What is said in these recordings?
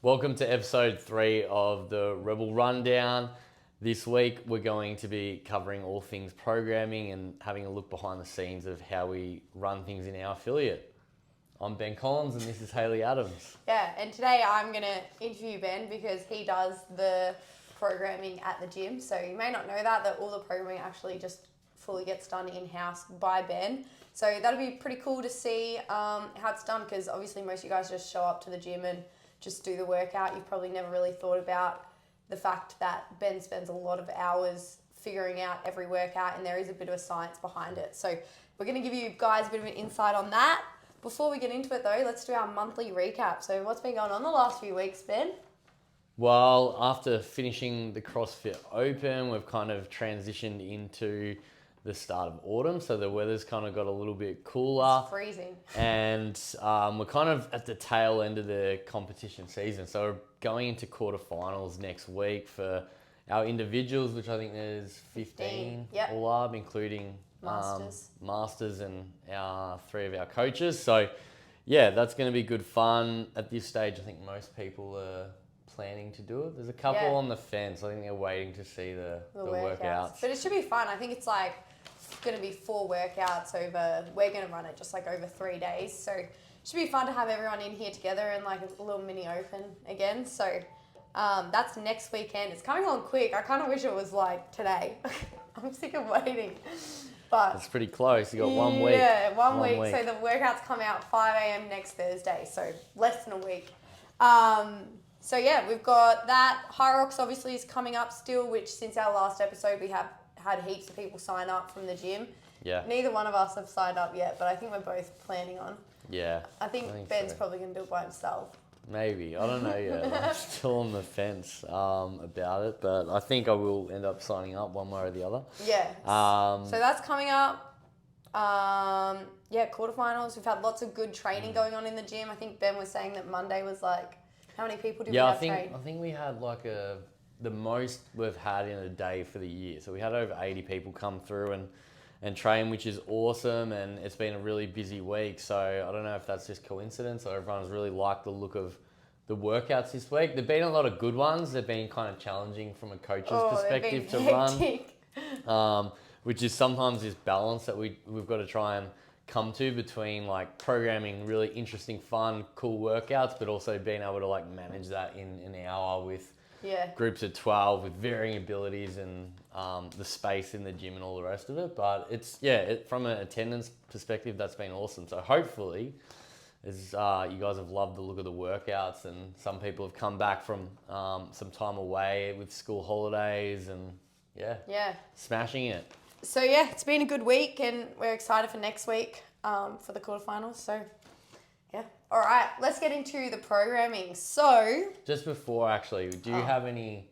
Welcome to episode 3 of the Rebel Rundown. This week we're going to be covering all things programming and having a look behind the scenes of how we run things in our affiliate. I'm Ben Collins and this is Hayley Adams. Yeah, and today I'm going to interview Ben because he does the programming at the gym. So you may not know that all the programming actually just fully gets done in-house by Ben. So that'll be pretty cool to see how it's done, because obviously most of you guys just show up to the gym and just do the workout. You've probably never really thought about the fact that Ben spends a lot of hours figuring out every workout, and there is a bit of a science behind it. So we're going to give you guys a bit of an insight on that. Before we get into it though, let's do our monthly recap. So what's been going on the last few weeks, Ben? Well, after finishing the CrossFit Open, we've kind of transitioned into the start of autumn, so the weather's kind of got a little bit cooler. It's freezing. And we're kind of at the tail end of the competition season. So we're going into quarterfinals next week for our individuals, which I think there's 15 Yep. all up, including masters and our 3 of our coaches. So yeah, that's going to be good fun. At this stage, I think most people are planning to do it. There's a couple on the fence. I think they're waiting to see the workouts. But it should be fun. I think it's like going to be 4 workouts we're going to run it just like over 3 days. So it should be fun to have everyone in here together and like a little mini open again. So that's next weekend. It's coming on quick. I kind of wish it was like today. I'm sick of waiting. But it's pretty close. You got 1 week. Yeah, one week. So the workouts come out 5 a.m. next Thursday. So less than a week. So yeah, we've got that. High Rocks obviously is coming up still, which since our last episode we have had heaps of people sign up from the gym. Yeah. Neither one of us have signed up yet, but I think we're both planning on. Yeah. I think Ben's probably going to do it by himself. Maybe. I don't know yet. I'm still on the fence about it, but I think I will end up signing up one way or the other. Yeah. So that's coming up. Quarterfinals. We've had lots of good training going on in the gym. I think Ben was saying that Monday was like, how many people did we have train? I think we had like the most we've had in a day for the year. So we had over 80 people come through and train, which is awesome, and it's been a really busy week. So I don't know if that's just coincidence or everyone's really liked the look of the workouts this week. There've been a lot of good ones. They've been kind of challenging from a coach's perspective to run, which is sometimes this balance that we've got to try and come to between like programming really interesting, fun, cool workouts, but also being able to like manage that in an hour with groups of 12 with varying abilities and the space in the gym and all the rest of it. But it's, from an attendance perspective, that's been awesome. So hopefully, as you guys have loved the look of the workouts, and some people have come back from some time away with school holidays and smashing it. So yeah, it's been a good week and we're excited for next week for the quarterfinals. So yeah. All right, let's get into the programming. So just before, actually, do you have any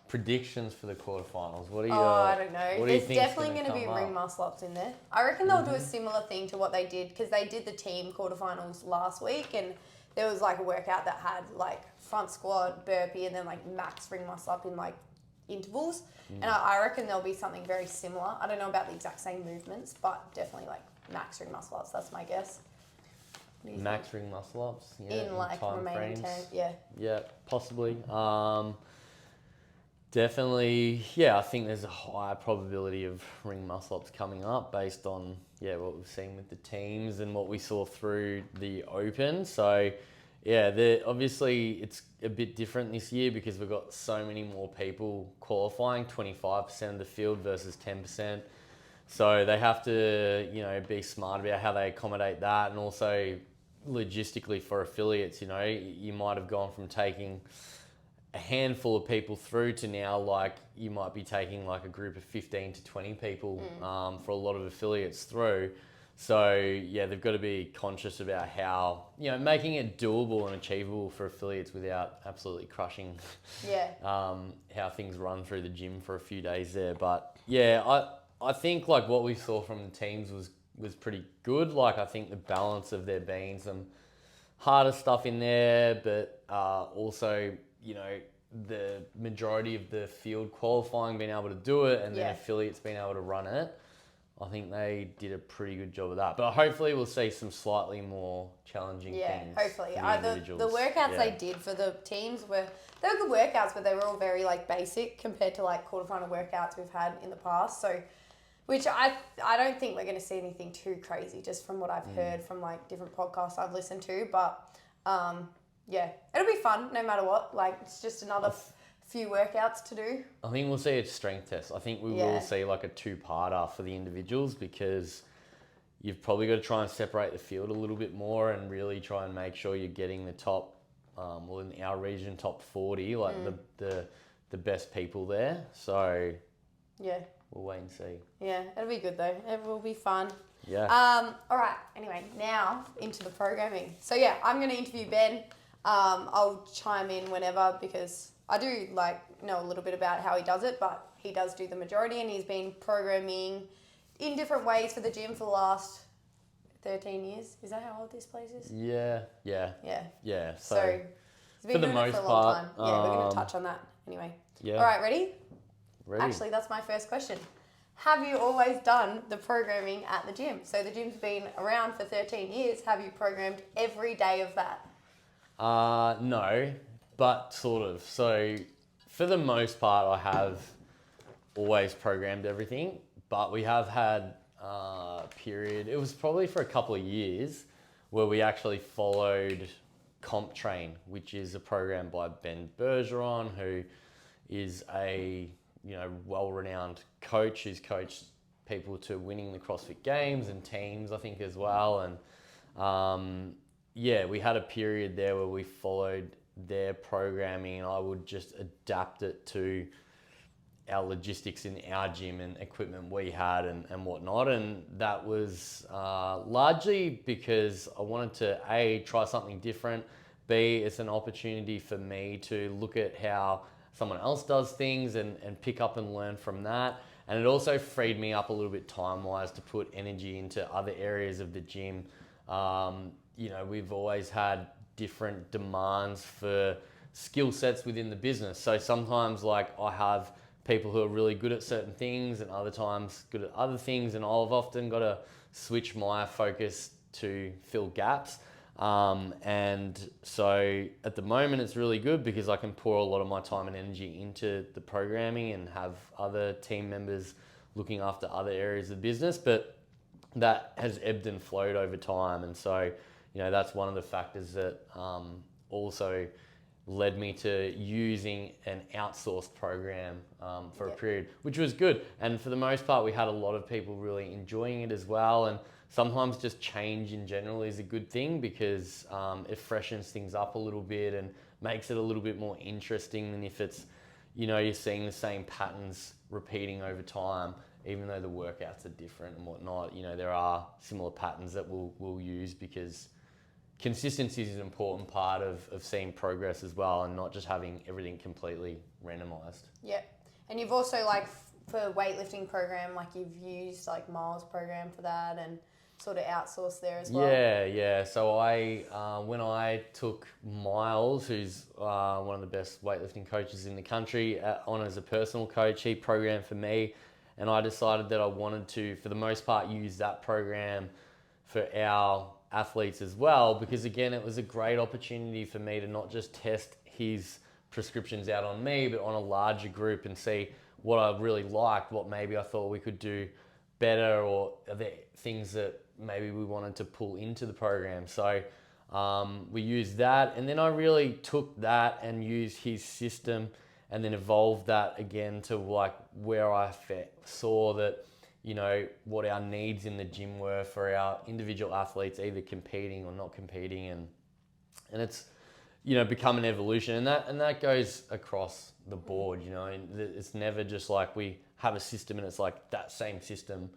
predictions for the quarterfinals? What are your, I don't know. What do you There's think definitely going to be ring muscle ups in there. I reckon they'll do a similar thing to what they did, because they did the team quarterfinals last week, and there was like a workout that had like front squat, burpee, and then like max ring muscle up in like intervals. And I reckon there'll be something very similar. I don't know about the exact same movements, but definitely like max ring muscle ups. That's my guess. Max ring muscle ups, in like remaining frames. 10, yeah, possibly. Definitely, I think there's a high probability of ring muscle ups coming up based on what we've seen with the teams and what we saw through the Open. So obviously it's a bit different this year because we've got so many more people qualifying, 25% of the field versus 10%. So they have to, be smart about how they accommodate that, and also logistically for affiliates, you might have gone from taking a handful of people through to now like you might be taking like a group of 15 to 20 people for a lot of affiliates through. So they've got to be conscious about how, making it doable and achievable for affiliates without absolutely crushing how things run through the gym for a few days there. But I think like what we saw from the teams was pretty good. Like I think the balance of there being some harder stuff in there, but also, the majority of the field qualifying being able to do it, and then affiliates being able to run it. I think they did a pretty good job of that. But hopefully we'll see some slightly more challenging things. Hopefully. For the The individuals. workouts they did for the teams they were good workouts, but they were all very like basic compared to like quarterfinal workouts we've had in the past. So, which I don't think we're going to see anything too crazy, just from what I've heard from like different podcasts I've listened to. But yeah, it'll be fun no matter what. Like it's just another few workouts to do. I think we'll see a strength test. I think we will see like a 2-parter for the individuals, because you've probably got to try and separate the field a little bit more and really try and make sure you're getting the top, well in our region, top 40, like the best people there. So yeah, we'll wait and see. Yeah, it'll be good though. It will be fun. Yeah. All right. Anyway, now into the programming. So yeah, I'm going to interview Ben. I'll chime in whenever because I do like know a little bit about how he does it, but he does do the majority, and he's been programming in different ways for the gym for the last 13 years. Is that how old this place is? Yeah. So he's been doing it for a long time. Yeah, we're going to touch on that anyway. Yeah. All right, ready? Ready. Actually, that's my first question. Have you always done the programming at the gym? So the gym's been around for 13 years. Have you programmed every day of that? No, but sort of. So for the most part, I have always programmed everything, but we have had a period, it was probably for a couple of years, where we actually followed Comp Train, which is a program by Ben Bergeron, who is a well-renowned coach who's coached people to winning the CrossFit Games and teams, I think, as well. And we had a period there where we followed their programming, and I would just adapt it to our logistics in our gym and equipment we had and whatnot. And that was largely because I wanted to A, try something different, B, it's an opportunity for me to look at how someone else does things and pick up and learn from that. And it also freed me up a little bit time-wise to put energy into other areas of the gym. We've always had different demands for skill sets within the business. So sometimes like I have people who are really good at certain things and other times good at other things, and I've often got to switch my focus to fill gaps. And so at the moment it's really good because I can pour a lot of my time and energy into the programming and have other team members looking after other areas of the business, but that has ebbed and flowed over time. And so, that's one of the factors that also led me to using an outsourced program for a period, which was good. And for the most part, we had a lot of people really enjoying it as well. And sometimes just change in general is a good thing because it freshens things up a little bit and makes it a little bit more interesting than if it's, you're seeing the same patterns repeating over time, even though the workouts are different and whatnot. There are similar patterns that we'll use because consistency is an important part of seeing progress as well, and not just having everything completely randomized. Yeah. And you've also for weightlifting program, you've used Miles program for that and sort of outsourced there as well. Yeah. So when I took Miles, who's one of the best weightlifting coaches in the country, on as a personal coach, he programmed for me, and I decided that I wanted to, for the most part, use that program for our athletes as well, because again, it was a great opportunity for me to not just test his prescriptions out on me, but on a larger group and see what I really liked, what maybe I thought we could do better, or are there things that maybe we wanted to pull into the program. So we used that, and then I really took that and used his system and then evolved that again to where I saw that what our needs in the gym were for our individual athletes, either competing or not competing, and it's become an evolution, and that goes across the board. It's never just we have a system and it's that same system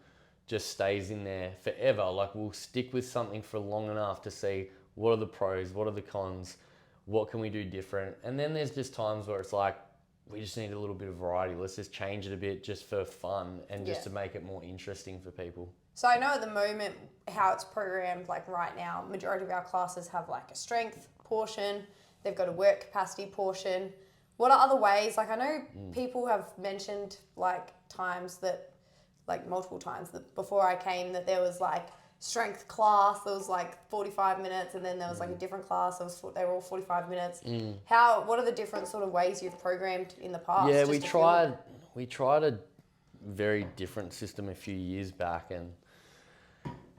just stays in there forever. We'll stick with something for long enough to see what are the pros, what are the cons, what can we do different, and then there's just times where it's we just need a little bit of variety. Let's just change it a bit just for fun and just to make it more interesting for people. So I know at the moment how it's programmed, right now, majority of our classes have a strength portion, they've got a work capacity portion. What are other ways? I know people have mentioned times that like multiple times before I came that there was like strength class, there was like 45 minutes, and then there was like a different class, they were all 45 minutes. What are the different sort of ways you've programmed in the past? Yeah, we tried a very different system a few years back, and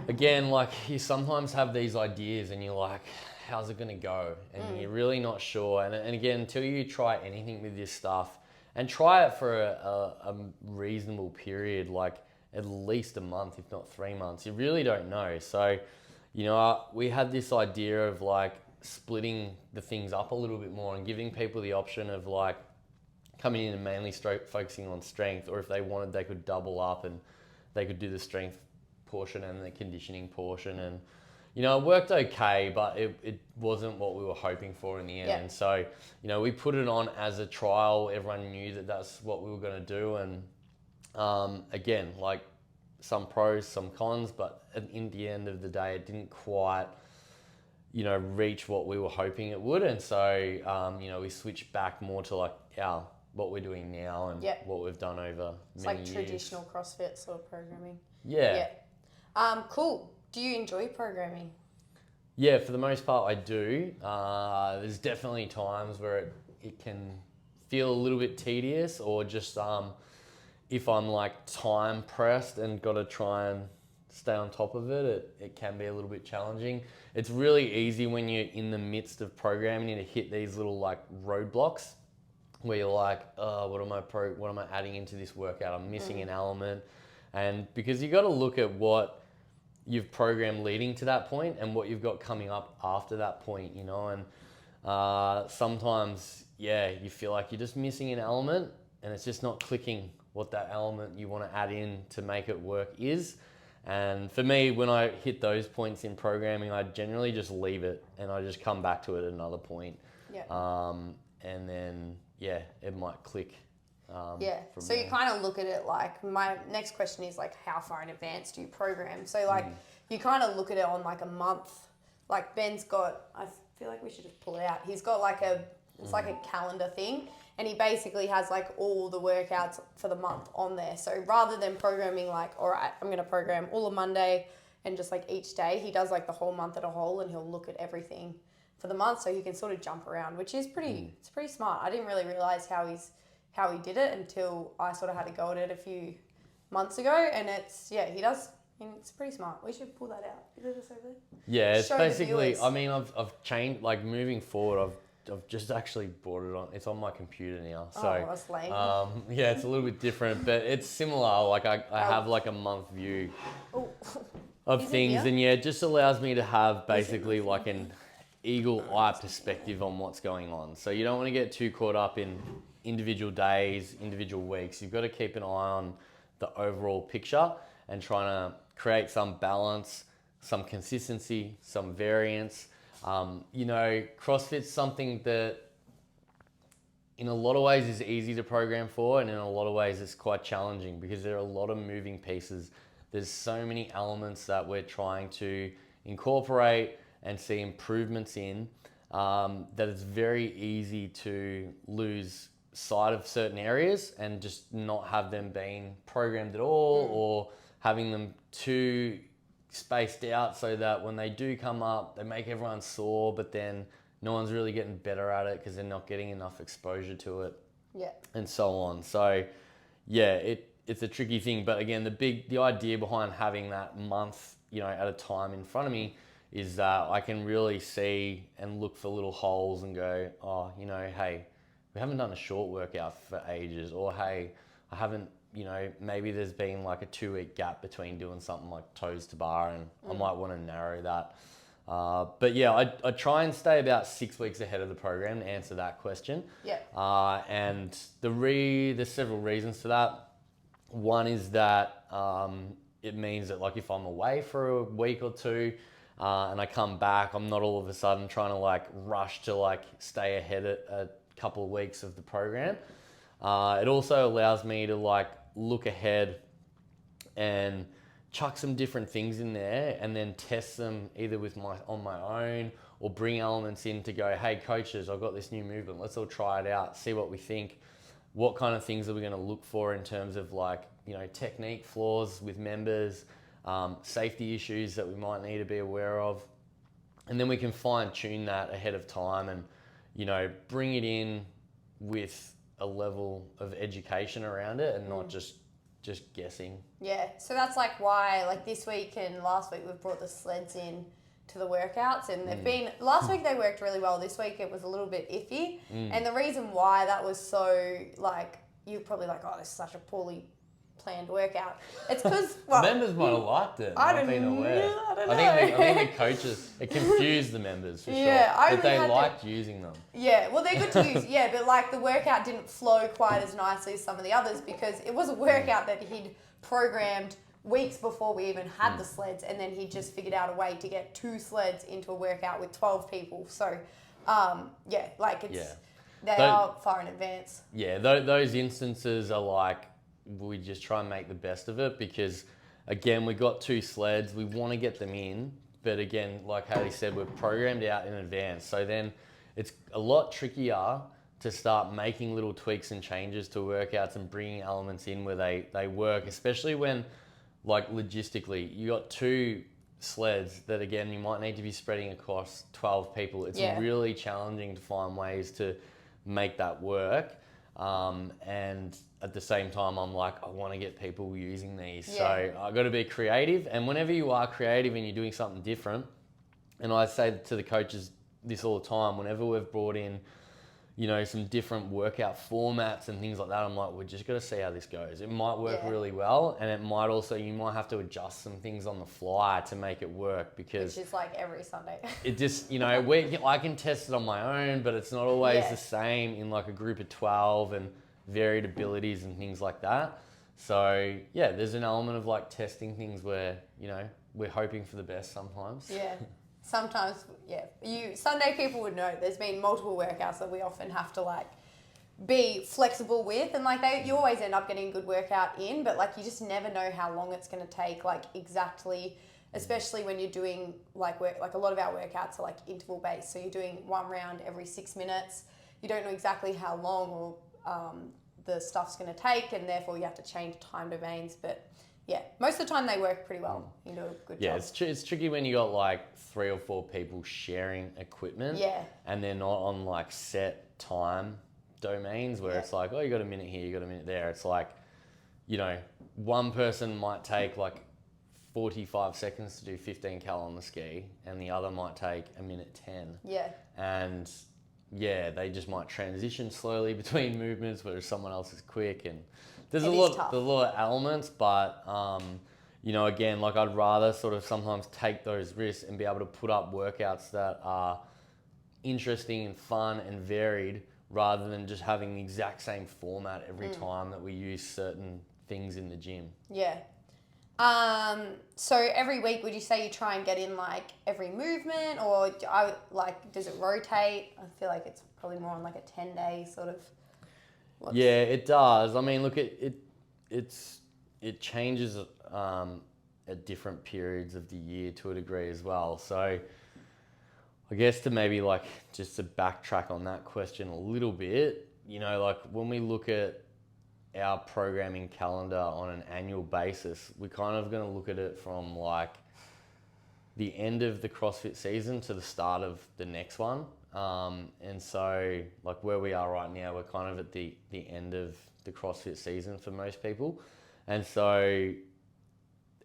again, like you sometimes have these ideas and you're like, how's it going to go? And you're really not sure. And again, until you try anything with this stuff and try it for a reasonable period, like at least a month, if not 3 months, you really don't know. So, we had this idea of like splitting the things up a little bit more and giving people the option of like coming in and mainly focusing on strength, or if they wanted, they could double up and they could do the strength portion and the conditioning portion. And it worked okay, but it wasn't what we were hoping for in the end. Yeah. So we put it on as a trial. Everyone knew that that's what we were going to do, and again, like some pros, some cons, but in the end of the day, it didn't quite reach what we were hoping it would. And so we switched back more to like what we're doing now and what we've done over many years. It's like traditional CrossFit sort of programming. Yeah. Cool. Do you enjoy programming? Yeah, for the most part I do. There's definitely times where it can feel a little bit tedious, or just if I'm like time pressed and got to try and stay on top of it, it can be a little bit challenging. It's really easy when you're in the midst of programming to hit these little like roadblocks where you're like, oh, what am I adding into this workout? I'm missing an element. And because you got to look at what you've programmed leading to that point and what you've got coming up after that point, and sometimes, you feel like you're just missing an element and it's just not clicking what that element you want to add in to make it work is. And for me, when I hit those points in programming, I generally just leave it and I just come back to it at another point. Yeah. And then, it might click. So you kind of look at it like, my next question is like, how far in advance do you program? So like you kind of look at it on like a month. Like Ben's got, I feel like we should just pull it out. He's got like it's like a calendar thing, and he basically has like all the workouts for the month on there. So rather than programming like, all right, I'm going to program all of Monday and just like each day, he does like the whole month at a whole, and he'll look at everything for the month so he can sort of jump around, which is it's pretty smart. I didn't really realize how he did it until I sort of had to go at it a few months ago, and he does. It's pretty smart. We should pull that out. Is it just over there? Yeah, it's basically, I mean, I've changed, like moving forward, I've just actually brought it on. It's on my computer now. So, that's lame. it's a little bit different, but it's similar. Like I have like a month view of things, and it just allows me to have basically like an eagle eye perspective on what's going on. So you don't want to get too caught up in individual days, individual weeks. You've got to keep an eye on the overall picture and trying to create some balance, some consistency, some variance. CrossFit's something that in a lot of ways is easy to program for, and in a lot of ways it's quite challenging because there are a lot of moving pieces. There's so many elements that we're trying to incorporate and see improvements in, that it's very easy to lose sight of certain areas and just not have them being programmed at all, or having them too spaced out so that when they do come up, they make everyone sore, but then no one's really getting better at it because they're not getting enough exposure to it. Yeah. And so on. So it's a tricky thing. But again, the idea behind having that month, at a time in front of me is that I can really see and look for little holes and go, oh, hey, we haven't done a short workout for ages, or hey, I haven't, maybe there's been like a 2-week gap between doing something like toes to bar, and I might want to narrow that. But I try and stay about 6 weeks ahead of the program to answer that question. Yeah. And there's several reasons for that. One is that it means that like if I'm away for a week or two, and I come back, I'm not all of a sudden trying to like rush to like stay ahead a couple of weeks of the program. It also allows me to like look ahead and chuck some different things in there and then test them either on my own, or bring elements in to go, hey coaches, I've got this new movement, let's all try it out, see what we think. What kind of things are we going to look for in terms of like technique flaws with members, safety issues that we might need to be aware of. And then we can fine tune that ahead of time and, bring it in with a level of education around it and not just guessing. Yeah, so that's like why this week and last week we've brought the sleds in to the workouts, and they've been, last week they worked really well, this week it was a little bit iffy. And the reason why that was so, you're probably like, oh, this is such a poorly planned workout. It's because, members might have liked it. I don't know. I think the coaches, it confused the members for sure. But they liked using them. Yeah, well, they're good to use, but the workout didn't flow quite as nicely as some of the others because it was a workout that he'd programmed weeks before we even had the sleds, and then he just figured out a way to get 2 sleds into a workout with 12 people. So, they are far in advance. Yeah, those instances are we just try and make the best of it because, again, we got 2 sleds. We want to get them in, but again, like Hayley said, we're programmed out in advance. So then it's a lot trickier to start making little tweaks and changes to workouts and bringing elements in where they work, especially when, logistically, you got 2 sleds that, again, you might need to be spreading across 12 people. It's really challenging to find ways to make that work. And at the same time, I'm like, I want to get people using these. So I've got to be creative. And whenever you are creative and you're doing something different, and I say to the coaches this all the time, whenever we've brought in, some different workout formats and things like that, I'm like, we're just got to see how this goes. It might work really well, and it might also, you might have to adjust some things on the fly to make it work because... Which is every Sunday. It just, I can test it on my own, but it's not always the same in a group of 12 and varied abilities and things like that. So, there's an element of testing things where, we're hoping for the best sometimes. Yeah. Sometimes, Sunday people would know there's been multiple workouts that we often have to be flexible with, and you always end up getting a good workout in, but you just never know how long it's going to take, exactly, especially when you're doing a lot of our workouts are interval based, so you're doing 1 round every 6 minutes. You don't know exactly how long or the stuff's going to take, and therefore you have to change time domains, but most of the time they work pretty well. You do a good job. It's tricky when you got 3 or 4 people sharing equipment. And they're not on set time domains where it's oh, you got a minute here, you got a minute there. It's one person might take 45 seconds to do 15 cal on the ski, and the other might take a minute 10. And they just might transition slowly between movements, whereas someone else is quick, and there's a lot of elements, but again, I'd rather sort of sometimes take those risks and be able to put up workouts that are interesting and fun and varied, rather than just having the exact same format every time that we use certain things in the gym. So every week, would you say you try and get in every movement, or does it rotate? I feel like it's probably more on a 10-day sort of. It does. I mean, look, it changes at different periods of the year to a degree as well. So I guess to maybe just to backtrack on that question a little bit, when we look at our programming calendar on an annual basis, we're kind of going to look at it from the end of the CrossFit season to the start of the next one. And so where we are right now, we're kind of at the end of the CrossFit season for most people. And so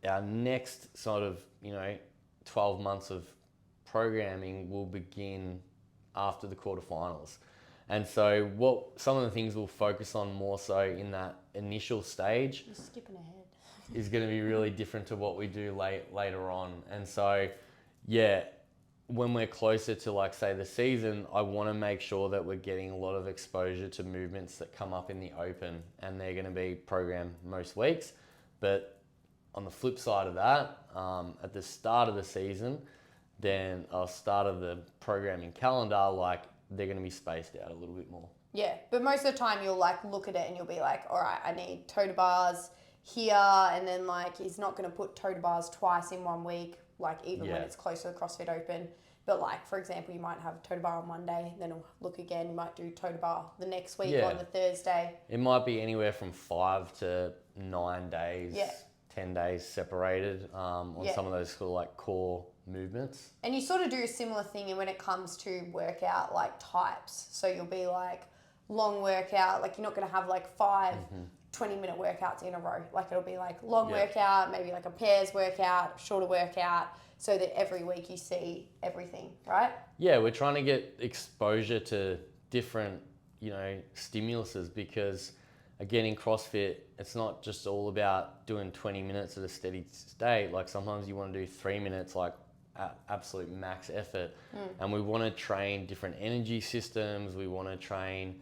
our next sort of, 12 months of programming will begin after the quarterfinals. And so some of the things we'll focus on more so in that initial stage You're skipping ahead. is going to be really different to what we do later on. And so, when we're closer to say the season, I want to make sure that we're getting a lot of exposure to movements that come up in the open, and they're going to be programmed most weeks. But on the flip side of that, at the start of the season, then start of the programming calendar, they're going to be spaced out a little bit more. Yeah, but most of the time you'll look at it and you'll be all right, I need toe to bars here, and then he's not going to put toe to bars twice in 1 week. like even when Yeah. it's close to the CrossFit Open. But like, for example, you might have toe to bar on Monday, then it'll look again. You might do toe to bar the next week Yeah. on the Thursday. It might be anywhere from 5 to 9 days, Yeah. 10 days separated on Yeah. some of those sort of like core movements. And you sort of do a similar thing when it comes to workout like types. So you'll be like long workout, like you're not going to have like 5 20-minute workouts in a row. Like it'll be like long Yeah. workout, maybe like a pairs workout, shorter workout, so that every week you see everything, right? Yeah, we're trying to get exposure to different, stimuluses because, again, in CrossFit, it's not just all about doing 20 minutes at a steady state. Like sometimes you want to do 3 minutes, like at absolute max effort. And we want to train different energy systems. We want to train,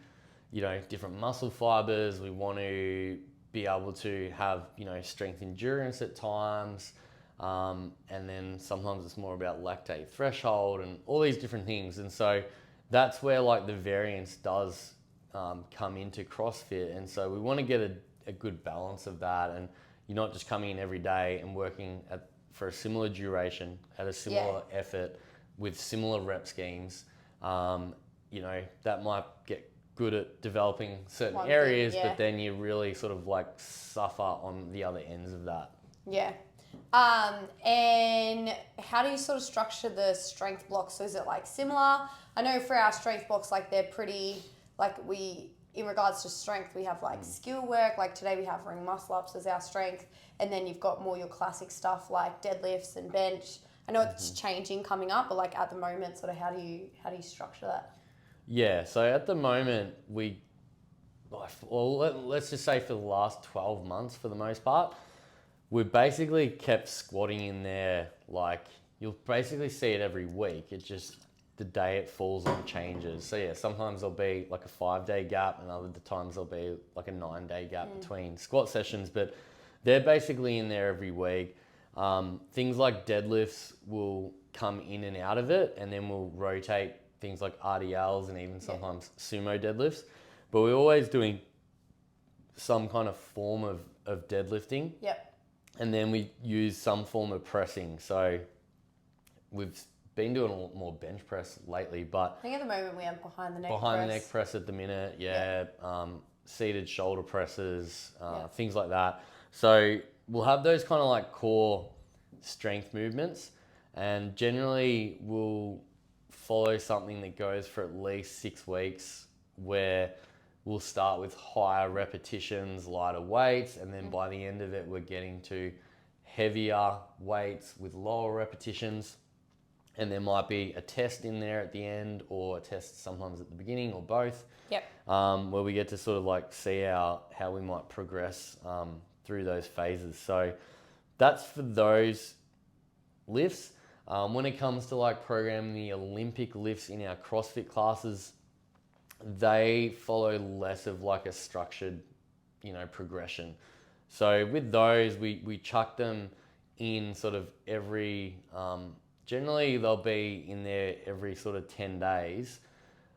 different muscle fibers. We want to be able to have, strength endurance at times. And then sometimes it's more about lactate threshold and all these different things. And so that's where like the variance does come into CrossFit. And so we want to get a good balance of that. And you're not just coming in every day and working for a similar duration at a similar effort with similar rep schemes. That might get good at developing certain areas, but then you really sort of like suffer on the other ends of that. Yeah. And how do you sort of structure the strength blocks? So is it like similar? I know for our strength blocks, like they're pretty, like in regards to strength, we have like skill work. Like today we have ring muscle ups as our strength. And then you've got more your classic stuff like deadlifts and bench. I know it's changing coming up, but like at the moment, sort of how do you structure that? Yeah, so at the moment let's just say for the last 12 months for the most part, we've basically kept squatting in there. Like you'll basically see it every week. It just, the day it falls on changes. So yeah, sometimes there'll be like a 5-day gap and other times there'll be like a 9-day gap between squat sessions, but they're basically in there every week. Things like deadlifts will come in and out of it, and then we'll rotate things like RDLs and even sometimes sumo deadlifts. But we're always doing some kind of form of deadlifting. Yep. And then we use some form of pressing. So we've been doing a lot more bench press lately, but I think at the moment we have behind the neck the neck press at the minute, seated shoulder presses, things like that. So we'll have those kind of like core strength movements, and generally we'll follow something that goes for at least 6 weeks, where we'll start with higher repetitions, lighter weights, and then by the end of it, we're getting to heavier weights with lower repetitions. And there might be a test in there at the end, or a test sometimes at the beginning, or both. Yep. Where we get to sort of like see how we might progress through those phases. So that's for those lifts. When it comes to like programming the Olympic lifts in our CrossFit classes, they follow less of like a structured, progression. So with those, we chuck them in sort of every, generally they'll be in there every sort of 10 days.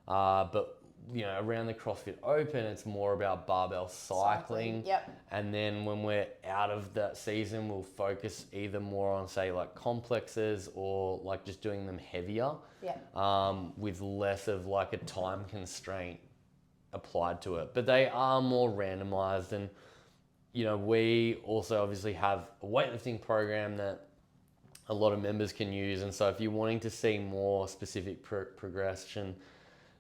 But around the CrossFit Open, it's more about barbell cycling. Yep. And then when we're out of that season, we'll focus either more on, say, like complexes, or like just doing them heavier. Yep. With less of like a time constraint applied to it. But they are more randomized, and we also obviously have a weightlifting program that a lot of members can use. And so if you're wanting to see more specific progression,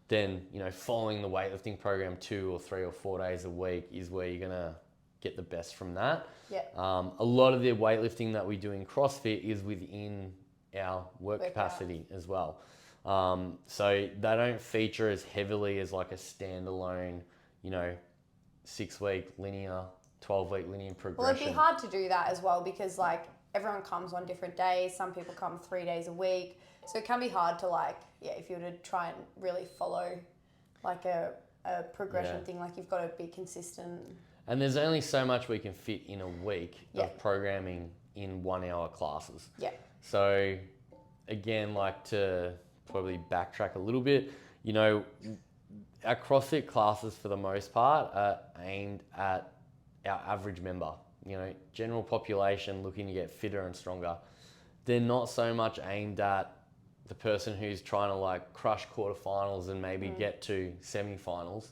then following the weightlifting program 2 or 3 or 4 days a week is where you're gonna get the best from that. Yep. A lot of the weightlifting that we do in CrossFit is within our work capacity as well. So they don't feature as heavily as like a standalone, 6-week linear, 12-week linear progression. Well, it'd be hard to do that as well, because like everyone comes on different days. Some people come 3 days a week. So it can be hard to like, if you were to try and really follow like a progression thing, like you've got to be consistent. And there's only so much we can fit in a week of programming in 1-hour classes. Yeah. So again, like to probably backtrack a little bit, our CrossFit classes for the most part are aimed at our average member, general population looking to get fitter and stronger. they're not so much aimed at the person who's trying to like crush quarterfinals and maybe get to semi-finals.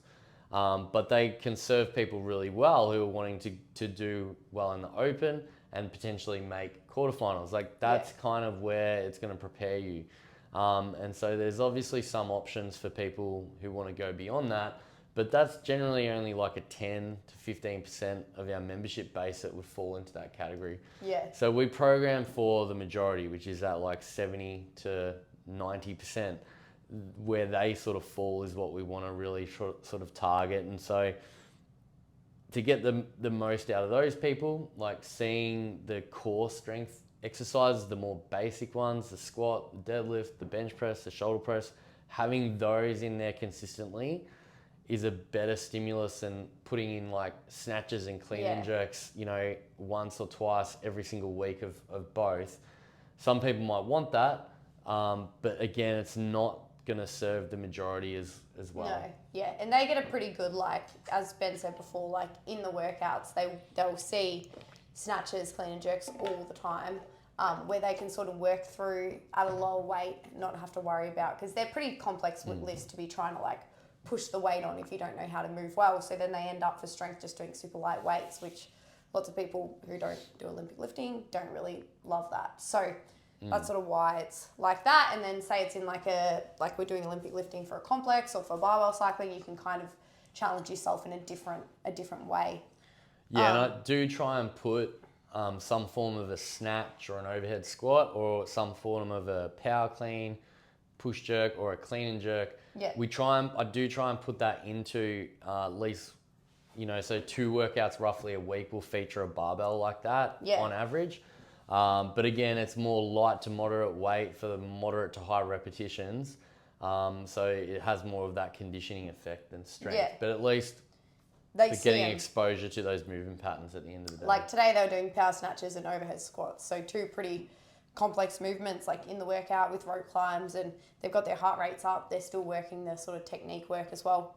But they can serve people really well who are wanting to do well in the open and potentially make quarterfinals. Like that's kind of where it's going to prepare you. And so there's obviously some options for people who want to go beyond that, but that's generally only like a 10 to 15% of our membership base that would fall into that category. Yeah. So we program for the majority, which is at like 70 to 90%. Where they sort of fall is what we want to really sort of target. And so to get the most out of those people, like seeing the core strength exercises, the more basic ones, the squat, the deadlift, the bench press, the shoulder press, having those in there consistently is a better stimulus than putting in like snatches and clean and jerks, you know, once or twice every single week of both. Some people might want that, but again, it's not going to serve the majority as well. No, yeah, and they get a pretty good, like, as Ben said before, like in the workouts, they'll see snatches, clean and jerks all the time, where they can sort of work through at a lower weight, not have to worry about, because they're pretty complex lifts to be trying to like push the weight on if you don't know how to move well. So then they end up for strength just doing super light weights, which lots of people who don't do Olympic lifting don't really love that. So that's sort of why it's like that. And then say it's in like we're doing Olympic lifting for a complex or for barbell cycling, you can kind of challenge yourself in a different way. Yeah, and I do try and put some form of a snatch or an overhead squat or some form of a power clean, push jerk or a clean and jerk. Yeah. I do try and put that into at least, you know, so 2 workouts roughly a week will feature a barbell like that on average. But again, it's more light to moderate weight for the moderate to high repetitions. So it has more of that conditioning effect than strength. Yeah. But at least for getting exposure to those movement patterns at the end of the day. Like today they were doing power snatches and overhead squats. So 2 pretty complex movements like in the workout with rope climbs, and they've got their heart rates up. They're still working their sort of technique work as well.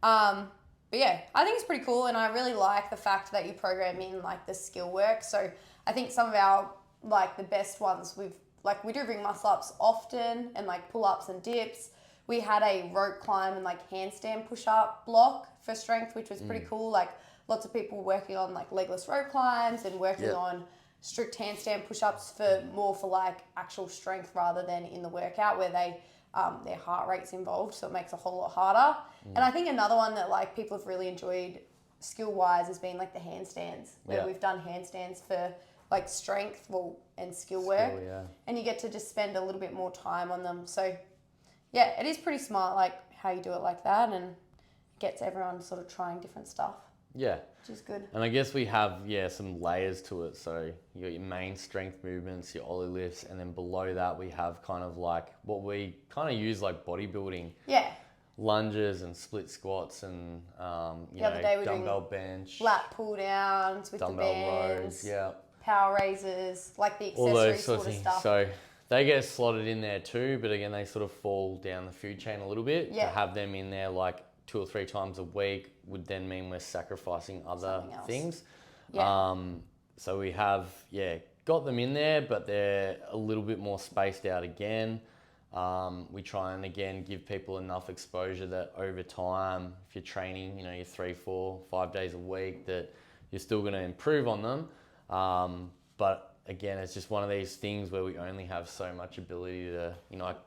But yeah, I think it's pretty cool, and I really like the fact that you program in like the skill work. So I think some of our like the best ones we do ring muscle ups often and like pull ups and dips. We had a rope climb and like handstand push up block for strength, which was pretty cool. Like lots of people working on like legless rope climbs and working on strict handstand push ups for like actual strength rather than in the workout where they their heart rate's involved, so it makes it a whole lot harder. And I think another one that like people have really enjoyed skill wise has been like the handstands, where we've done handstands for like strength and skill work, and you get to just spend a little bit more time on them. So yeah, it is pretty smart like how you do it like that, and gets everyone sort of trying different stuff. Yeah. Which is good. And I guess we have, some layers to it. So you got your main strength movements, your ollie lifts, and then below that we have kind of like what we kind of use like bodybuilding. Yeah. Lunges and split squats and, dumbbell bench. Lat pull downs with dumbbell the bands. Rows, power raises, like the accessory sort of stuff. So they get slotted in there too, but again, they sort of fall down the food chain a little bit. To have them in there like 2 or 3 times a week would then mean we're sacrificing other things. So we have, got them in there, but they're a little bit more spaced out again. We try and again give people enough exposure that over time, if you're training, you're 3, 4, 5 days a week, that you're still going to improve on them. But again, it's just one of these things where we only have so much ability to,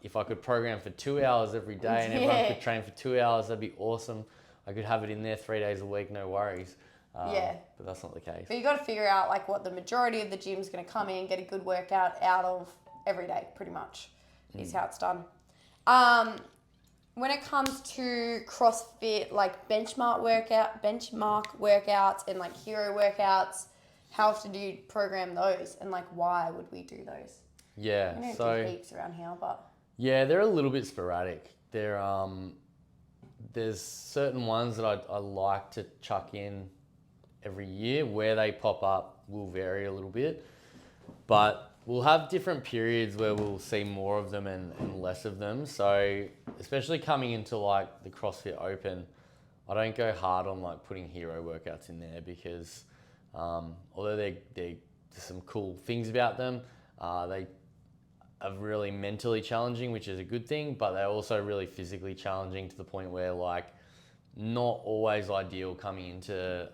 if I could program for 2 hours every day and everyone could train for 2 hours, that'd be awesome. I could have it in there 3 days a week, no worries. But that's not the case. But you got to figure out like what the majority of the gym's going to come in, get a good workout out of every day, pretty much, is how it's done. When it comes to CrossFit, like benchmark workouts and like hero workouts, how often do you program those, and like why would we do those? Yeah, we don't do heaps around here, but they're a little bit sporadic. There's certain ones that I like to chuck in every year. Where they pop up will vary a little bit, but we'll have different periods where we'll see more of them and less of them. So especially coming into like the CrossFit Open, I don't go hard on like putting hero workouts in there because although there's some cool things about them, they are really mentally challenging, which is a good thing, but they're also really physically challenging to the point where like not always ideal coming into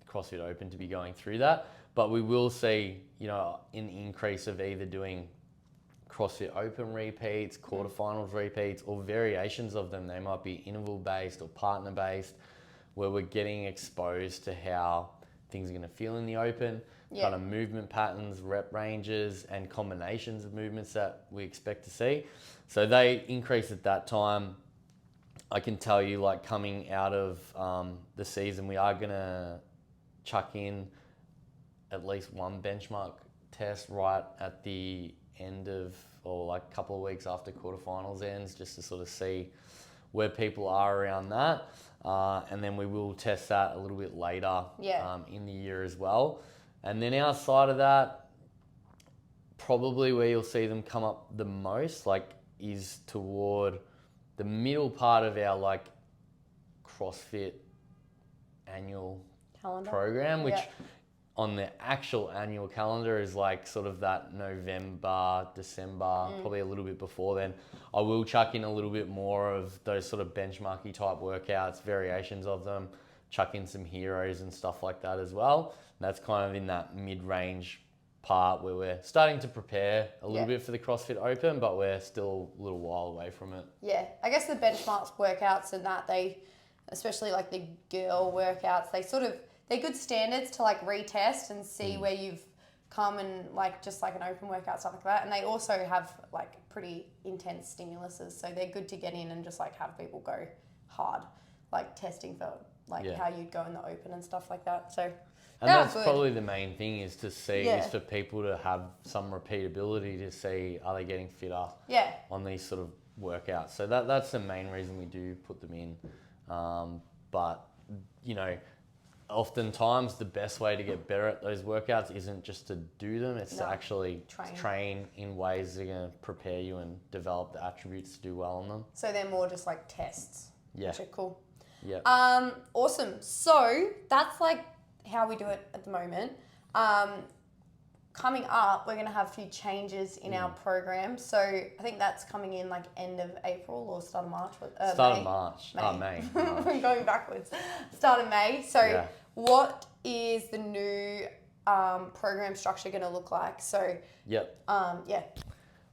CrossFit Open to be going through that. But we will see, you know, an increase of either doing CrossFit Open repeats, quarterfinals repeats, or variations of them. They might be interval based or partner based, where we're getting exposed to how things are going to feel in the open, kind of movement patterns, rep ranges, and combinations of movements that we expect to see. So they increase at that time. I can tell you, like coming out of the season, we are going to chuck in at least one benchmark test right at the end of, or like a couple of weeks after quarterfinals ends, just to sort of see where people are around that. And then we will test that a little bit later in the year as well. And then outside of that, probably where you'll see them come up the most, like, is toward the middle part of our like CrossFit annual calendar program, which on the actual annual calendar is like sort of that November, December, probably a little bit before then. I will chuck in a little bit more of those sort of benchmarky type workouts, variations of them, chuck in some heroes and stuff like that as well. And that's kind of in that mid-range part where we're starting to prepare a little bit for the CrossFit Open, but we're still a little while away from it. Yeah, I guess the benchmarks workouts and that, they, especially like the girl workouts, they're good standards to like retest and see where you've come, and like just like an open workout, stuff like that. And they also have like pretty intense stimuluses, so they're good to get in and just like have people go hard, like testing for like how you'd go in the open and stuff like that. So and that's probably the main thing, is to see, is for people to have some repeatability, to see are they getting fitter on these sort of workouts. So that's the main reason we do put them in. But, you know, oftentimes the best way to get better at those workouts isn't just to do them, it's to actually train in ways that are going to prepare you and develop the attributes to do well on them. So they're more just like tests, which are cool. Yeah. Awesome. So that's like how we do it at the moment. Coming up, we're going to have a few changes in our program. So I think that's coming in like end of April or start of March. Start of March. May. Oh, May. We're going backwards. Start of May. So what is the new program structure going to look like? So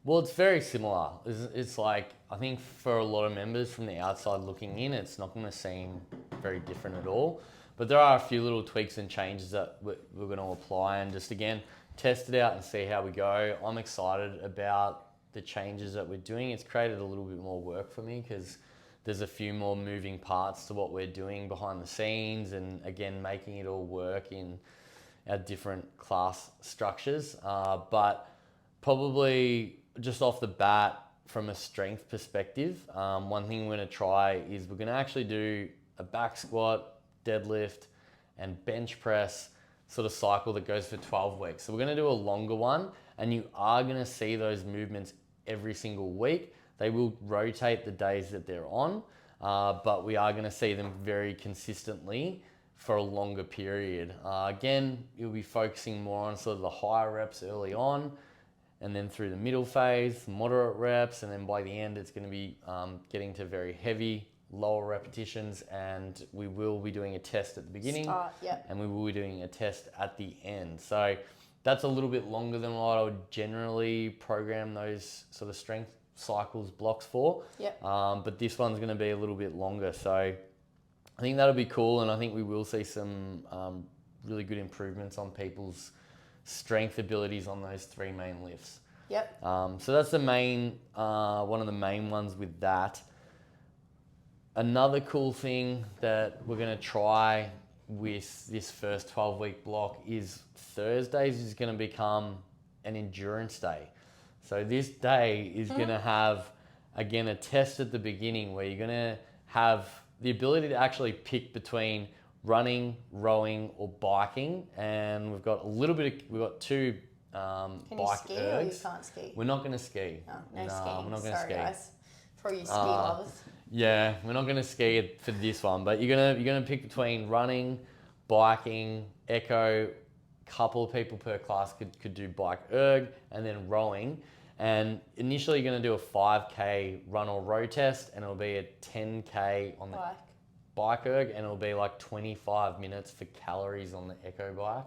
well, it's very similar. It's like, I think for a lot of members from the outside looking in, it's not going to seem very different at all. But there are a few little tweaks and changes that we're going to apply, and just again, test it out and see how we go. I'm excited about the changes that we're doing. It's created a little bit more work for me because there's a few more moving parts to what we're doing behind the scenes, and again, making it all work in our different class structures. But probably just off the bat, from a strength perspective, one thing we're going to try is we're going to actually do a back squat, deadlift, and bench press sort of cycle that goes for 12 weeks. So we're going to do a longer one, and you are going to see those movements every single week. They will rotate the days that they're on, but we are going to see them very consistently for a longer period. Again, you'll be focusing more on sort of the higher reps early on, and then through the middle phase, moderate reps, and then by the end, it's going to be getting to very heavy, lower repetitions, and we will be doing a test at the beginning, and we will be doing a test at the end. So that's a little bit longer than what I would generally program those sort of strength cycles blocks for. But this one's going to be a little bit longer, so I think that'll be cool, and I think we will see some really good improvements on people's strength abilities on those three main lifts. So that's the main one of the main ones with that. Another cool thing that we're going to try with this first 12-week block is Thursdays is going to become an endurance day. So this day is going to have, again, a test at the beginning where you're going to have the ability to actually pick between running, rowing, or biking. And we've got we've got two Can bike you ski ergs. or you can't ski? We're not going to ski. No skiing. We're not going to ski. Guys. For you ski lovers. Yeah, we're not going to ski for this one, but you're gonna pick between running, biking, echo. Couple of people per class could do bike erg, and then rowing. And initially you're going to do a 5K run or row test, and it'll be a 10K on the bike erg, and it'll be like 25 minutes for calories on the echo bike.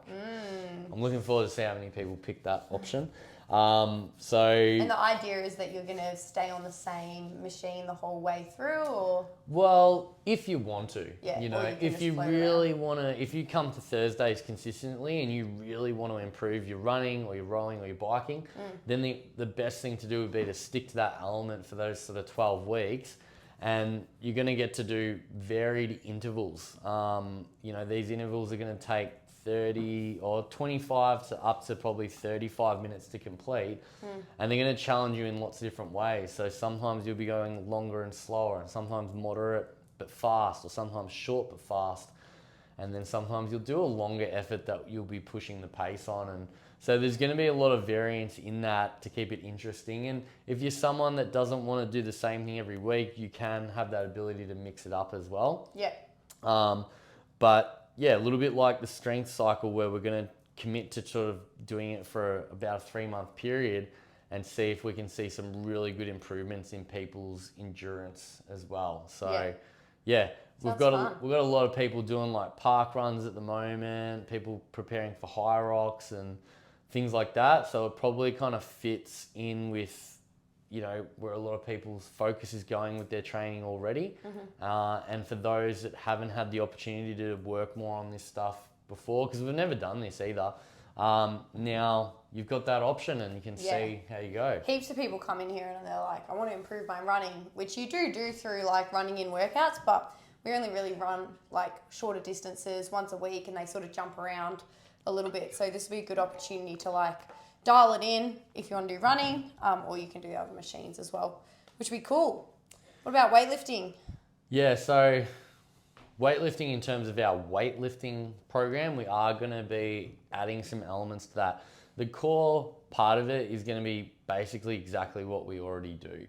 I'm looking forward to see how many people pick that option. And the idea is that you're going to stay on the same machine the whole way through, or? Well, if you want to, Yeah, you know, if you really want to, if you come to Thursdays consistently and you really want to improve your running or your rowing or your biking, then the best thing to do would be to stick to that element for those sort of 12 weeks. And you're going to get to do varied intervals. You know, these intervals are going to take 30 or 25 to up to probably 35 minutes to complete. And they're going to challenge you in lots of different ways. So sometimes you'll be going longer and slower, and sometimes moderate but fast, or sometimes short but fast. And then sometimes you'll do a longer effort that you'll be pushing the pace on. And so there's going to be a lot of variance in that to keep it interesting. And if you're someone that doesn't want to do the same thing every week, you can have that ability to mix it up as well. Yeah. But yeah, a little bit like the strength cycle, where we're going to commit to sort of doing it for about a 3-month period and see if we can see some really good improvements in people's endurance as well. So yeah, we've got a lot of people doing like park runs at the moment, people preparing for high rocks and things like that. So it probably kind of fits in with, you know, where a lot of people's focus is going with their training already. And for those that haven't had the opportunity to work more on this stuff before, because we've never done this either, now you've got that option and you can see how you go. Heaps of people come in here and they're like, I want to improve my running, which you do through like running in workouts, but we only really run like shorter distances once a week, and they sort of jump around a little bit. So this would be a good opportunity to like dial it in if you want to do running, or you can do other machines as well, which would be cool. What about weightlifting? Yeah, so weightlifting, in terms of our weightlifting program, we are going to be adding some elements to that. The core part of it is going to be basically exactly what we already do.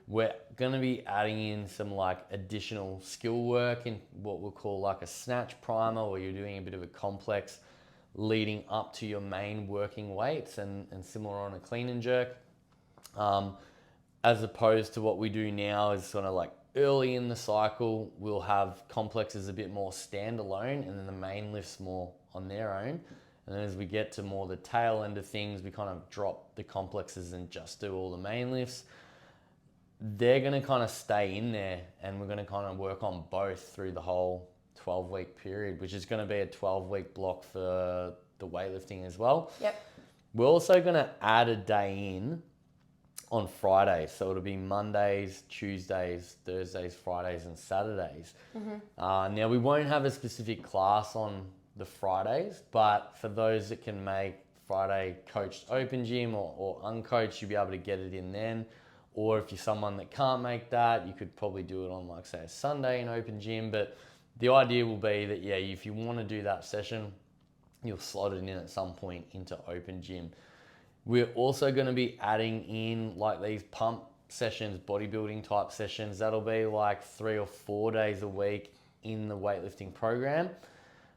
We're going to be adding in some like additional skill work in what we'll call like a snatch primer, where you're doing a bit of a complex leading up to your main working weights, and similar on a clean and jerk. As opposed to what we do now is sort of like early in the cycle, we'll have complexes a bit more standalone, and then the main lifts more on their own. And then as we get to more the tail end of things, we kind of drop the complexes and just do all the main lifts. They're going to kind of stay in there, and we're going to kind of work on both through the whole 12-week period, which is going to be a 12-week block for the weightlifting as well. Yep. We're also going to add a day in on Fridays. So it'll be Mondays, Tuesdays, Thursdays, Fridays, and Saturdays. Now, we won't have a specific class on the Fridays, but for those that can make Friday coached open gym or uncoached, you'll be able to get it in then. Or if you're someone that can't make that, you could probably do it on like, say, a Sunday in open gym. But the idea will be that, yeah, if you want to do that session, you'll slot it in at some point into open gym. We're also going to be adding in like these pump sessions, bodybuilding type sessions. That'll be like 3 or 4 days a week in the weightlifting program.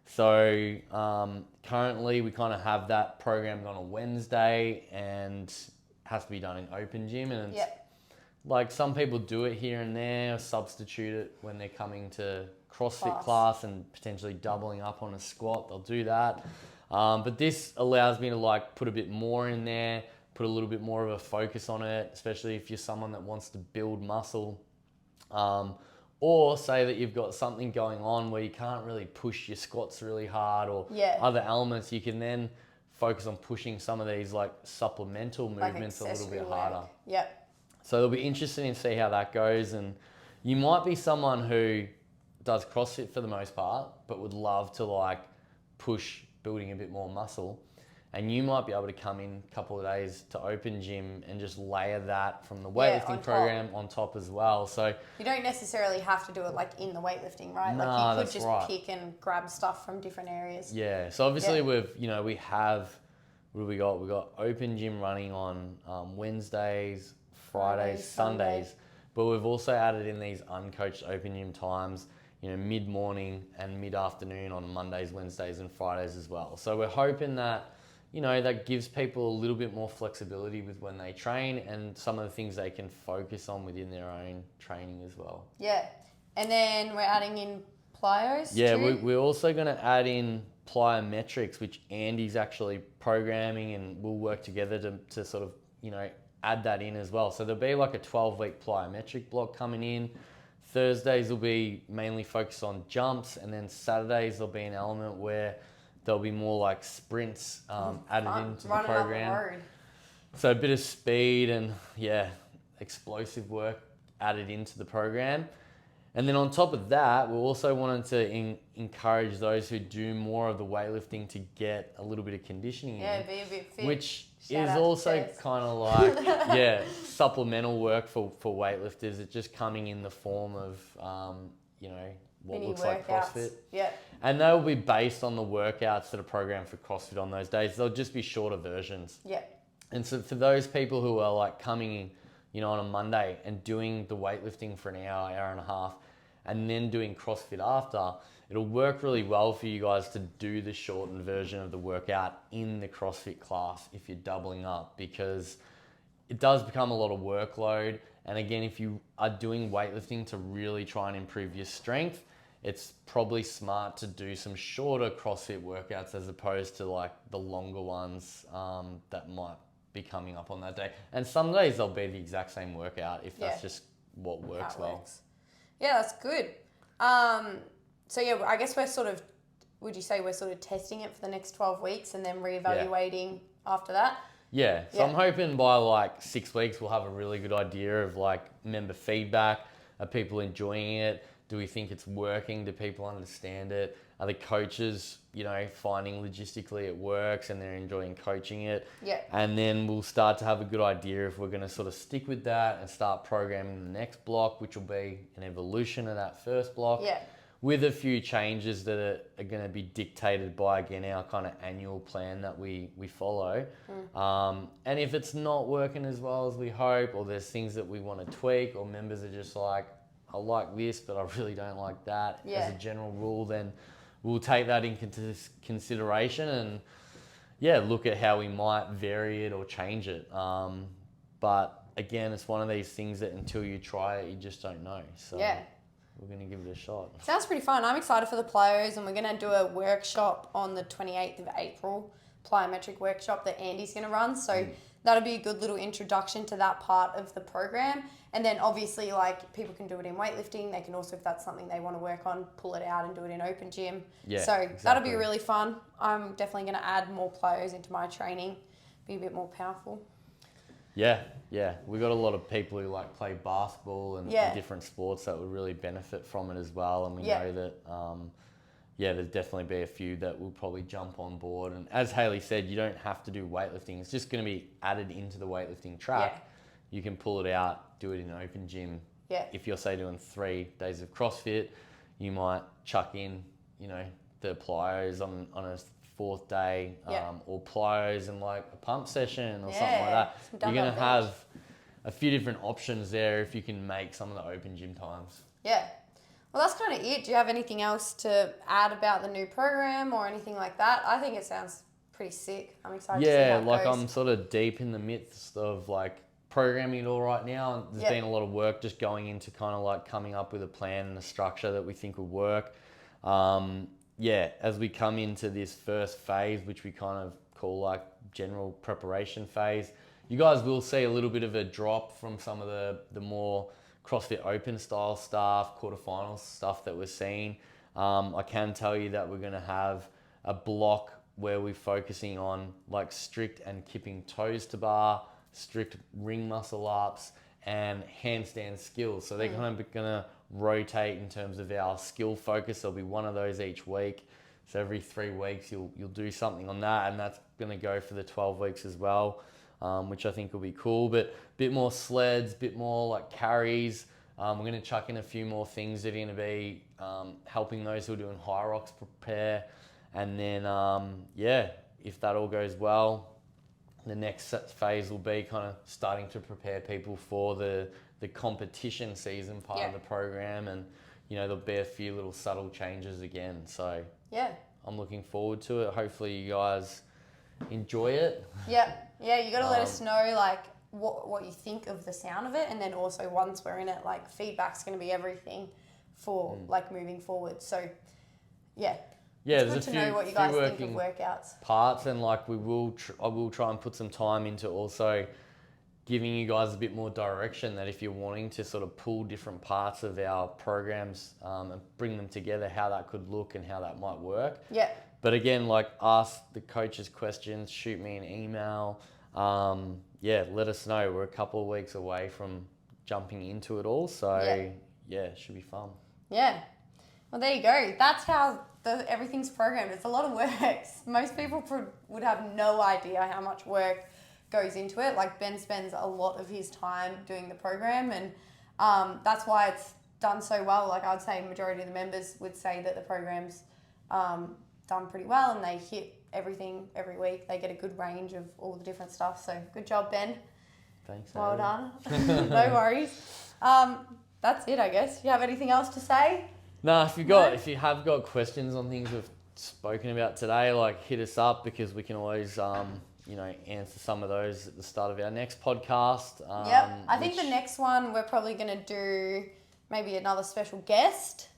So currently we kind of have that programmed on a Wednesday and has to be done in open gym. And it's like some people do it here and there, or substitute it when they're coming to CrossFit class and potentially doubling up on a squat. They'll do that. But this allows me to like put a bit more in there, put a little bit more of a focus on it, especially if you're someone that wants to build muscle. Or say that you've got something going on where you can't really push your squats really hard, or other elements, you can then focus on pushing some of these like supplemental movements a little bit harder. So it'll be interesting to see how that goes. And you might be someone who does CrossFit for the most part, but would love to like push building a bit more muscle. And you might be able to come in a couple of days to open gym and just layer that from the weightlifting program on top as well. So you don't necessarily have to do it like in the weightlifting, right? Like you could just pick and grab stuff from different areas. Yeah. So obviously we have, what do we got? We got open gym running on Wednesdays, Fridays, Sundays. But we've also added in these uncoached open gym times, mid-morning and mid-afternoon on Mondays, Wednesdays and Fridays as well. So we're hoping that that gives people a little bit more flexibility with when they train and some of the things they can focus on within their own training as well. Yeah. And then we're adding in plyos Yeah, too? we're also going to add in plyometrics, which Andy's actually programming, and we'll work together to sort of, add that in as well. So there'll be like a 12-week plyometric block coming in. Thursdays will be mainly focused on jumps, and then Saturdays there'll be an element where there'll be more like sprints added into the program. Up the road. So a bit of speed and explosive work added into the program. And then on top of that, we also wanted to encourage those who do more of the weightlifting to get a little bit of conditioning in. Be a bit fit. Which Shout is out to also Tess. kind of like, supplemental work for weightlifters. It's just coming in the form of, what Mini looks workouts. like CrossFit. Yeah. And they'll be based on the workouts that are programmed for CrossFit on those days. They'll just be shorter versions. Yeah. And so for those people who are like coming in, on a Monday and doing the weightlifting for an hour, hour and a half, and then doing CrossFit after, it'll work really well for you guys to do the shortened version of the workout in the CrossFit class if you're doubling up, because it does become a lot of workload. And again, if you are doing weightlifting to really try and improve your strength, it's probably smart to do some shorter CrossFit workouts as opposed to like the longer ones that might be coming up on that day. And some days they'll be the exact same workout if that's just what works well. Yeah, that's good. So yeah, I guess would you say we're sort of testing it for the next 12 weeks and then reevaluating after that? Yeah, so I'm hoping by like 6 weeks we'll have a really good idea of like member feedback. Are people enjoying it? Do we think it's working? Do people understand it? Are the coaches, finding logistically it works and they're enjoying coaching it? Yeah. And then we'll start to have a good idea if we're going to sort of stick with that and start programming the next block, which will be an evolution of that first block. Yeah. With a few changes that are going to be dictated by, again, our kind of annual plan that we follow. And if it's not working as well as we hope, or there's things that we want to tweak, or members are just like, I like this, but I really don't like that as a general rule, then we'll take that into consideration and, look at how we might vary it or change it. But again, it's one of these things that until you try it, you just don't know. So we're going to give it a shot. Sounds pretty fun. I'm excited for the plyos, and we're going to do a workshop on the 28th of April, plyometric workshop that Andy's going to run. So that'll be a good little introduction to that part of the program. And then obviously, like, people can do it in weightlifting. They can also, if that's something they want to work on, pull it out and do it in open gym. Yeah, so exactly. that'll be really fun. I'm definitely going to add more plyos into my training, be a bit more powerful. Yeah. We got a lot of people who like play basketball and different sports that would really benefit from it as well. And we know that, there'll definitely be a few that will probably jump on board. And as Hayley said, you don't have to do weightlifting. It's just going to be added into the weightlifting track. Yeah. You can pull it out, do it in an open gym. Yeah. If you're, say, doing 3 days of CrossFit, you might chuck in, the plyos on a 4th day, or plyos and like a pump session or something like that. You're going to have a few different options there if you can make some of the open gym times. Yeah. Well, that's kind of it. Do you have anything else to add about the new program or anything like that? I think it sounds pretty sick. I'm excited to see how it goes. I'm sort of deep in the midst of like programming it all right now. There's been a lot of work just going into kind of like coming up with a plan and a structure that we think will work. As we come into this first phase, which we kind of call like general preparation phase, you guys will see a little bit of a drop from some of the more CrossFit Open style stuff, quarterfinals stuff that we're seeing. I can tell you that we're going to have a block where we're focusing on like strict and kipping toes to bar, strict ring muscle ups, and handstand skills. So they're kind of going to rotate in terms of our skill focus. There'll be one of those each week. So every 3 weeks you'll do something on that, and that's going to go for the 12 weeks as well, which I think will be cool. But a bit more sleds, a bit more like carries. We're going to chuck in a few more things that are going to be helping those who are doing high rocks prepare. And then, if that all goes well, the next phase will be kind of starting to prepare people for the competition season part of the program. And, there'll be a few little subtle changes again. So I'm looking forward to it. Hopefully you guys enjoy it. Yeah, you got to let us know like what you think of the sound of it, and then also once we're in it, like feedback's going to be everything for like moving forward. So yeah, Yeah, it's good to know what you guys think of workouts. Parts, and like I will try and put some time into also giving you guys a bit more direction, that if you're wanting to sort of pull different parts of our programs and bring them together, how that could look and how that might work. Yeah. But again, like, ask the coaches questions, shoot me an email. Let us know. We're a couple of weeks away from jumping into it all. So it should be fun. Yeah. Well, there you go. That's how everything's programmed. It's a lot of work. Most people would have no idea how much work goes into it. Like, Ben spends a lot of his time doing the program, and that's why it's done so well. Like, I'd say majority of the members would say that the program's done pretty well, and they hit everything every week. They get a good range of all the different stuff. So good job, Ben. Thanks. Well done. No worries. That's it, I guess. You have anything else to say? No, if you have got questions on things we've spoken about today, like, hit us up, because we can always answer some of those at the start of our next podcast. I think the next one we're probably going to do maybe another special guest.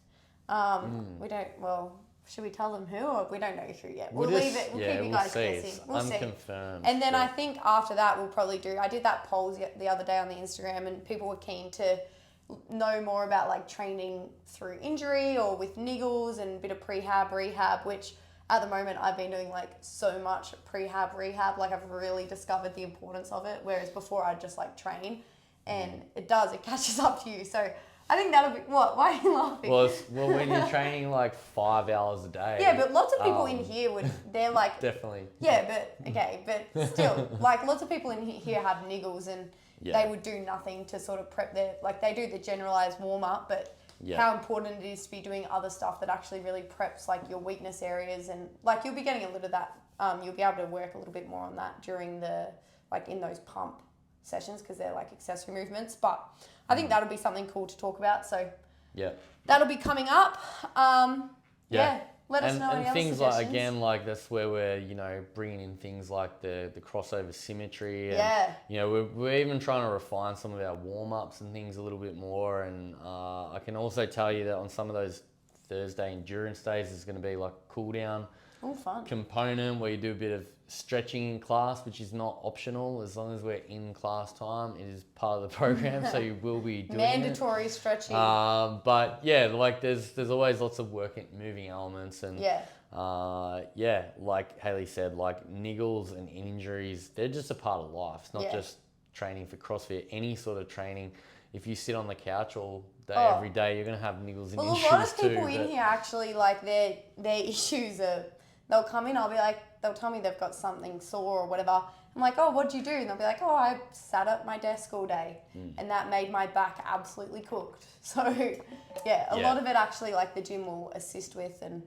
Should we tell them who, or we don't know who yet? We'll leave it. We'll keep you guys guessing. We'll see. Unconfirmed. And then I think after that we'll probably do. I did that poll the other day on the Instagram, and people were keen to know more about like training through injury or with niggles and a bit of rehab, which at the moment I've been doing like so much rehab. Like, I've really discovered the importance of it, whereas before I'd just like train, and it catches up to you. So I think that'll be what? Why are you laughing? Well, when you're training like 5 hours a day. Yeah, but lots of people in here they're like definitely. Yeah, but still, like, lots of people in here have niggles, and they would do nothing to sort of prep they do the generalized warm up, but how important it is to be doing other stuff that actually really preps like your weakness areas, and like you'll be getting a little of that. You'll be able to work a little bit more on that during in those pump sessions, because they're like accessory movements. But I think that'll be something cool to talk about. So that'll be coming up. Let us know any other things suggestions. that's where we're bringing in things like the crossover symmetry, and we're even trying to refine some of our warm-ups and things a little bit more. And I can also tell you that on some of those Thursday endurance days, there's going to be like a cool down component where you do a bit of stretching in class, which is not optional. As long as we're in class time, it is part of the program, so you will be doing mandatory stretching. But there's always lots of moving elements, and like Hayley said, like niggles and injuries, they're just a part of life. It's not just training for CrossFit. Any sort of training, if you sit on the couch all day every day, you're gonna have niggles and injuries too. Well, a lot of people in here actually, like, their issues are, they'll come in, they'll tell me they've got something sore or whatever. I'm like, oh, what'd you do? And they'll be like, oh, I sat at my desk all day, and that made my back absolutely cooked. So, a lot of it actually, like, the gym will assist with, and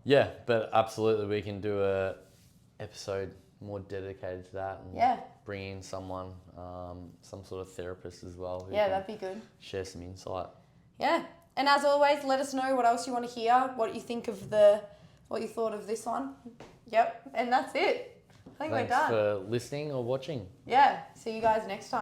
Yeah, but absolutely, we can do a episode more dedicated to that, and bring in someone, some sort of therapist as well. That'd be good. Share some insight. Yeah, and as always, let us know what else you want to hear, what you think of what you thought of this one. Yep, and that's it. I think we're done. Thanks for listening or watching. Yeah, see you guys next time.